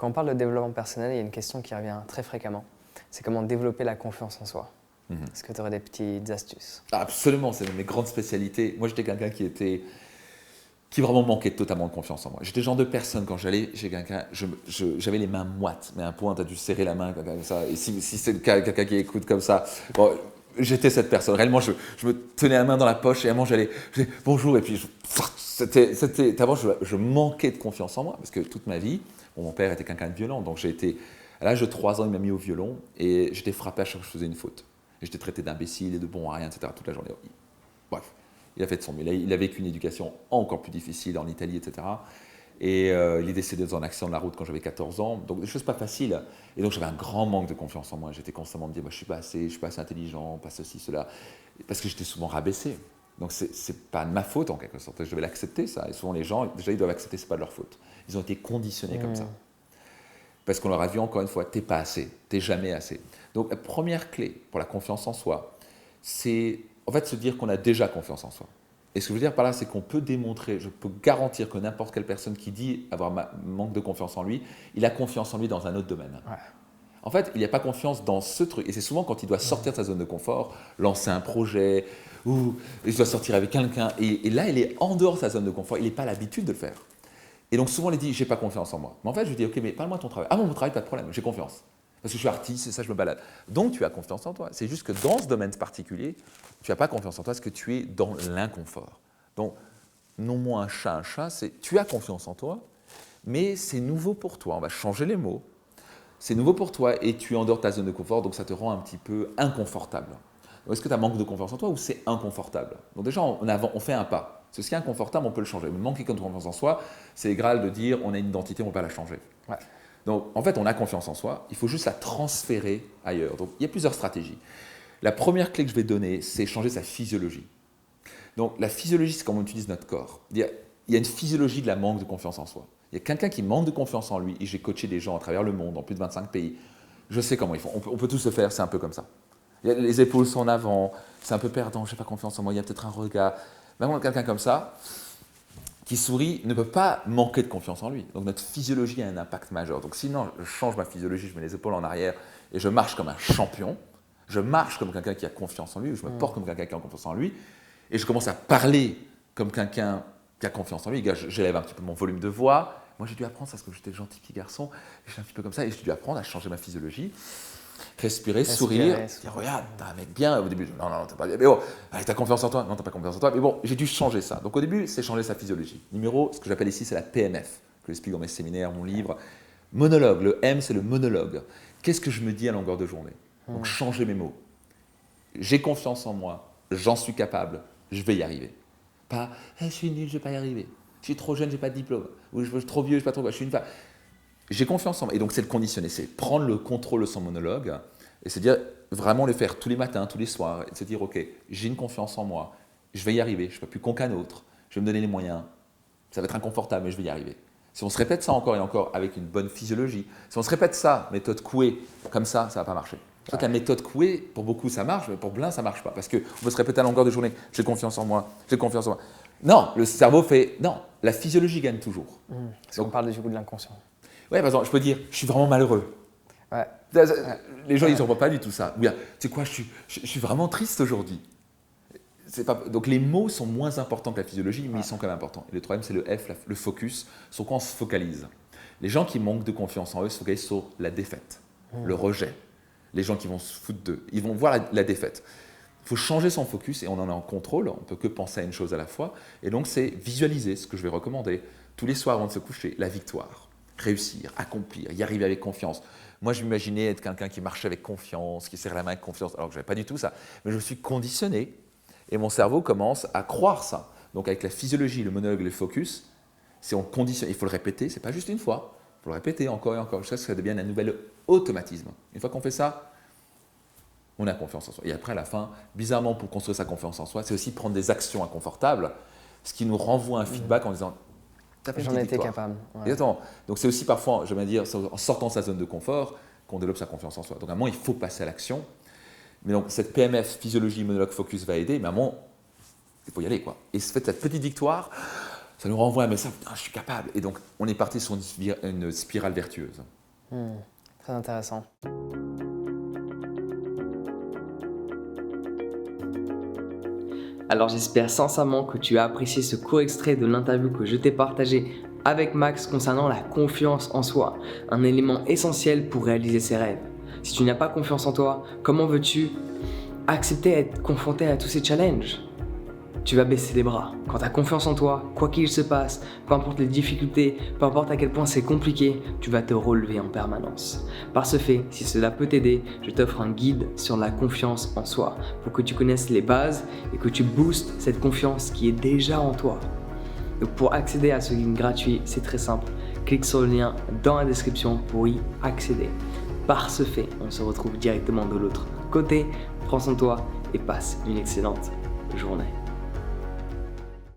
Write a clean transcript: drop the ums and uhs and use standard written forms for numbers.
Quand on parle de développement personnel, il y a une question qui revient très fréquemment. C'est comment développer la confiance en soi. Est-ce que tu aurais des petites astuces? Absolument, c'est une de mes grandes spécialités. Moi, j'étais quelqu'un qui vraiment manquait totalement de confiance en moi. J'étais le genre de personne, quand j'allais chez quelqu'un, j'avais les mains moites, mais à un point, tu as dû serrer la main comme ça. Et si c'est le cas, quelqu'un qui écoute comme ça, bon, j'étais cette personne. Réellement, je me tenais la main dans la poche et à un moment, j'allais bonjour, et puis avant, je manquais de confiance en moi, parce que toute ma vie, mon père était quelqu'un de violent, donc j'ai été, à l'âge de 3 ans, il m'a mis au violon, et j'étais frappé à chaque fois que je faisais une faute. Et j'étais traité d'imbécile et de bon à rien, etc., toute la journée. Bref, il a fait de son mieux. Il a vécu une éducation encore plus difficile en Italie, etc. Et il est décédé dans un accident de la route quand j'avais 14 ans. Donc des choses pas faciles. Et donc j'avais un grand manque de confiance en moi. J'étais constamment me dire, je suis pas assez intelligent, pas ceci, cela. Parce que j'étais souvent rabaissé. Donc c'est pas de ma faute en quelque sorte. Je devais l'accepter ça. Et souvent les gens, déjà ils doivent accepter, c'est pas de leur faute. Ils ont été conditionnés comme ça. Parce qu'on leur a dit encore une fois, t'es pas assez, t'es jamais assez. Donc la première clé pour la confiance en soi, c'est en fait se dire qu'on a déjà confiance en soi. Et ce que je veux dire par là, c'est qu'on peut démontrer, je peux garantir que n'importe quelle personne qui dit avoir manque de confiance en lui, il a confiance en lui dans un autre domaine. Ouais. En fait, il n'y a pas confiance dans ce truc. Et c'est souvent quand il doit sortir de sa zone de confort, lancer un projet, ou il doit sortir avec quelqu'un, et là, il est en dehors de sa zone de confort, il n'a pas l'habitude de le faire. Et donc souvent, il dit, j'ai pas confiance en moi. Mais en fait, je lui dis, ok, mais parle-moi de ton travail. Ah bon, mon travail, pas de problème, j'ai confiance. Parce que je suis artiste, et ça, je me balade. Donc, tu as confiance en toi. C'est juste que dans ce domaine particulier, tu n'as pas confiance en toi parce que tu es dans l'inconfort. Donc, non moins un chat, c'est tu as confiance en toi, mais c'est nouveau pour toi. On va changer les mots. C'est nouveau pour toi et tu es en dehors de ta zone de confort, donc ça te rend un petit peu inconfortable. Est-ce que tu as manque de confiance en toi ou c'est inconfortable? Donc déjà, on fait un pas. Ce qui est inconfortable, on peut le changer. Mais manquer de confiance en soi, c'est égal de dire on a une identité, on ne peut pas la changer. Ouais. Donc en fait, on a confiance en soi, il faut juste la transférer ailleurs. Donc il y a plusieurs stratégies. La première clé que je vais donner, c'est changer sa physiologie. Donc la physiologie, c'est comment on utilise notre corps. Il y a une physiologie de la manque de confiance en soi. Il y a quelqu'un qui manque de confiance en lui, et j'ai coaché des gens à travers le monde, dans plus de 25 pays. Je sais comment ils font. On peut tous se faire, c'est un peu comme ça. Les épaules sont en avant, c'est un peu perdant, je n'ai pas confiance en moi, il y a peut-être un regard. Même quelqu'un comme ça, qui sourit, ne peut pas manquer de confiance en lui. Donc notre physiologie a un impact majeur. Donc sinon, je change ma physiologie, je mets les épaules en arrière et je marche comme un champion, je marche comme quelqu'un qui a confiance en lui, je me porte comme quelqu'un qui a confiance en lui, et je commence à parler comme quelqu'un qui a confiance en lui. J'élève un petit peu mon volume de voix. Moi, j'ai dû apprendre ça parce que j'étais le gentil petit garçon, j'étais un petit peu comme ça, et j'ai dû apprendre à changer ma physiologie. Respirer, sourire, dire regarde, t'as un mec bien. Au début, non, t'es pas bien. Mais bon, t'as confiance en toi. Non, t'as pas confiance en toi. Mais bon, j'ai dû changer ça. Donc au début, c'est changer sa physiologie. Ce que j'appelle ici, c'est la PMF, que j'explique dans mes séminaires, mon livre. Monologue, le M, c'est le monologue. Qu'est-ce que je me dis à longueur de journée? Donc changer mes mots. J'ai confiance en moi, j'en suis capable, je vais y arriver. Pas, je suis nul, je vais pas y arriver. Je suis trop jeune, j'ai pas de diplôme. Ou je suis trop vieux, je suis pas trop. Je suis une femme. J'ai confiance en moi. Et donc, c'est le conditionner. C'est prendre le contrôle de son monologue et se dire, vraiment le faire tous les matins, tous les soirs. Et se dire, OK, j'ai une confiance en moi. Je vais y arriver. Je ne suis pas plus con qu'un autre. Je vais me donner les moyens. Ça va être inconfortable, mais je vais y arriver. Si on se répète ça encore et encore avec une bonne physiologie, si on se répète ça, méthode Coué, comme ça ne va pas marcher. C'est vrai que la méthode Coué, pour beaucoup, ça marche, mais pour plein, ça ne marche pas. Parce qu'on peut se répéter à longueur de journée, j'ai confiance en moi, j'ai confiance en moi. Non, le cerveau fait, non, la physiologie gagne toujours. Parce qu'on parle du coup de l'inconscient. Ouais, par exemple, je peux dire, je suis vraiment malheureux. Ouais. Les gens, ils n'en voient pas du tout ça. Ou bien, tu sais quoi, je suis vraiment triste aujourd'hui. Donc les mots sont moins importants que la physiologie, mais ils sont quand même importants. Et le troisième, c'est le F, le focus, sur quoi on se focalise. Les gens qui manquent de confiance en eux se focalisent sur la défaite, le rejet. Les gens qui vont se foutre d'eux, ils vont voir la défaite. Il faut changer son focus et on en est en contrôle, on ne peut que penser à une chose à la fois. Et donc, c'est visualiser ce que je vais recommander tous les soirs avant de se coucher, la victoire. Réussir, accomplir, y arriver avec confiance. Moi, je m'imaginais être quelqu'un qui marchait avec confiance, qui serre la main avec confiance, alors que je n'avais pas du tout ça. Mais je me suis conditionné et mon cerveau commence à croire ça. Donc, avec la physiologie, le monologue et le focus, on conditionne. Il faut le répéter, ce n'est pas juste une fois. Il faut le répéter encore et encore, jusqu'à ce que ça devienne un nouvel automatisme. Une fois qu'on fait ça, on a confiance en soi. Et après, à la fin, bizarrement, pour construire sa confiance en soi, c'est aussi prendre des actions inconfortables, ce qui nous renvoie un feedback en disant j'en étais capable. Ouais. Donc c'est aussi parfois, je vais dire, en sortant de sa zone de confort, qu'on développe sa confiance en soi. Donc à un moment, il faut passer à l'action. Mais donc cette PMF, physiologie, monologue, focus va aider, mais à un moment, il faut y aller, quoi. Et cette petite victoire, ça nous renvoie un message, je suis capable. Et donc on est parti sur une spirale vertueuse. Très intéressant. Alors j'espère sincèrement que tu as apprécié ce court extrait de l'interview que je t'ai partagé avec Max concernant la confiance en soi, un élément essentiel pour réaliser ses rêves. Si tu n'as pas confiance en toi, comment veux-tu accepter d'être confronté à tous ces challenges? Tu vas baisser les bras. Quand tu as confiance en toi, quoi qu'il se passe, peu importe les difficultés, peu importe à quel point c'est compliqué, tu vas te relever en permanence. Par ce fait, si cela peut t'aider, je t'offre un guide sur la confiance en soi pour que tu connaisses les bases et que tu boostes cette confiance qui est déjà en toi. Donc pour accéder à ce guide gratuit, c'est très simple. Clique sur le lien dans la description pour y accéder. Par ce fait, on se retrouve directement de l'autre côté. Prends soin de toi et passe une excellente journée.